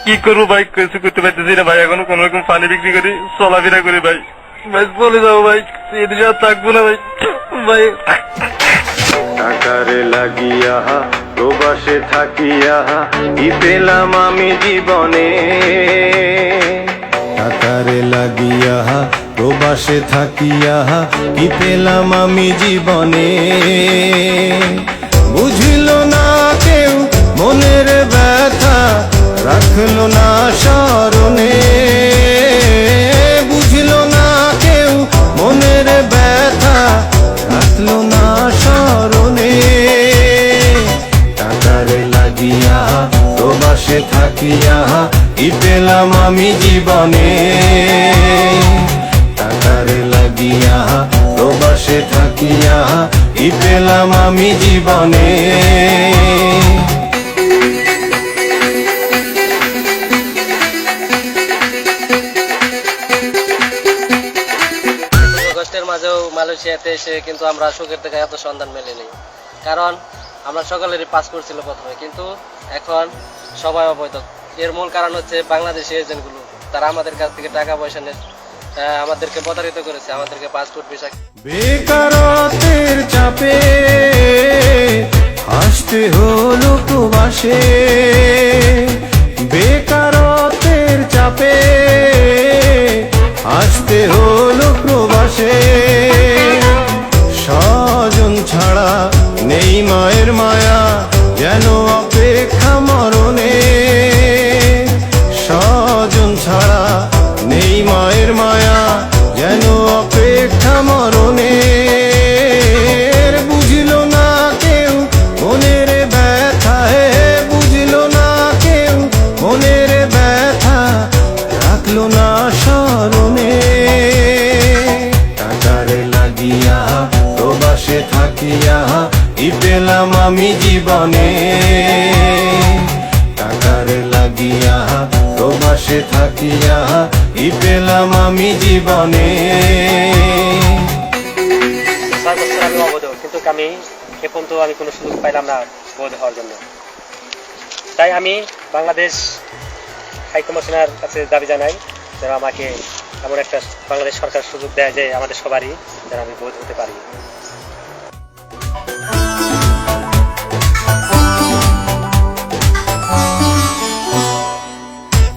কি করবো ভাই, কিছু করতে পারতেছি না ভাই। এখনো কোন রকম পানি বিক্রি করি, চলাফেরা করি ভাই। ভাই চলে যাবো ভাই, এদিকে আর থাকবো না ভাই। ভাই টাকারে লাগিয়া প্রবাসে থাকিয়া কি পেলাম আমি জীবনে, টাকারে লাগিয়া প্রবাসে থাকিয়া কি পেলাম আমি জীবনে। বুঝিল না কেউ মনের ব্যথা, রাখলো না স্মরণে। বুঝিল না কেউ মনের ব্যথা, রাখলো না স্মরণে। টাকারে লাগিয়া প্রবাসে থাকিয়া কি পেলাম আমি জীবনে, টাকারে লাগিয়া প্রবাসে থাকিয়া কি পেলাম আমি জীবনে। কষ্টের মাঝেও মালয়েশিয়াতে এসে কিন্তু আমরা সুখের থেকে এত সন্ধান মেলেনি, কারণ আমরা সকলেরই পাসপোর্ট ছিল প্রথমে, কিন্তু এখন সবাই অবৈধ। এর মূল কারণ হচ্ছে বাংলাদেশি এজেন্টগুলো, তারা আমাদের কাছ থেকে টাকা পয়সা নিয়ে আমাদেরকে প্রতারিত করেছে, আমাদেরকে পাসপোর্ট ভিসা। বেকারত্বের চাপে আসতে হলো প্রবাসে, বেকারত্বের চাপে আসতে হলো প্রবাসে। স্বজন ছাড়া নেই মায়ের মায়া, যেন অপেক্ষা মরণে। স্বজন ছাড়া নেই মায়ের মায়া, যেন অপেক্ষা মরণে। বুঝিল না কেউ মনের ব্যথা, বুঝিল না কেউ মনের ব্যথা, রাখলো না স্মরণে। টাকারে লাগিয়া প্রবাসে থাকিয়া কি পেলাম আমি জীবনে, টাকারে লাগিয়া প্রবাসে থাকিয়া কি পেলাম আমি জীবনে। 6 বছর আমি অবৈধ, কিন্তু আমি এ পর্যন্ত আমি কোনো সুযোগ পাইলাম না বৈধ হওয়ার জন্য। তাই আমি বাংলাদেশ হাই কমিশনার কাছে দাবি জানাই যেন আমাকে এমন একটা বাংলাদেশ সরকার সুযোগ দেয় যে আমাদের সবারই যেন আমি বৈধ হতে পারি।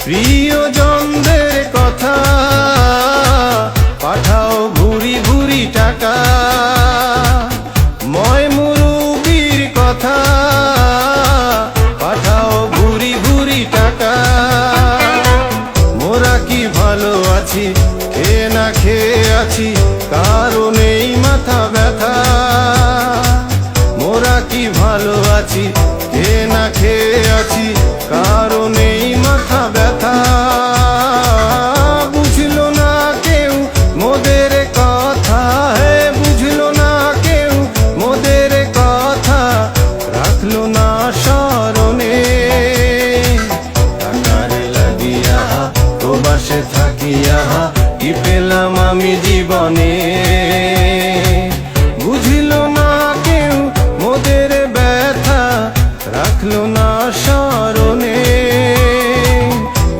প্রিয়জনদের কথা পাঠাও ভুরি ভুরি টাকা, ময় মুরুবির কথা পাঠাও ভুরি ভুরি টাকা। মোরা কি ভালো আছি, খেয়ে না খেয়ে আছি, কারণেই মাথা ব্যথা। মোরা কি ভালো আছি, খেয়ে না খেয়ে আছি, কারণেই মাথা ব্যথা। বুঝল না কেউ মোদের কথা, বুঝল না কেউ মোদের কথা, রাখলো না স্মরণে। টাকারে লাগিয়া প্রবাসে থাকিয়া কি পেলাম আমি জীবনে। বুঝিল না কেউ মোদের ব্যথা, রাখলো না স্মরণে।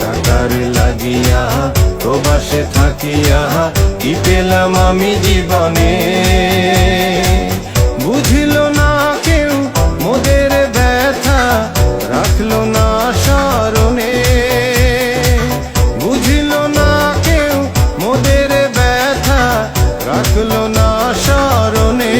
টাকারে লাগিয়া প্রবাসে থাকিয়া কি পেলাম আমি জীবনে। বুঝিল না কেউ মোদের ব্যথা, রাখলো না স্মরণে। বুঝিল না কেউ মোদের ব্যথা, রাখলো না স্মরণে।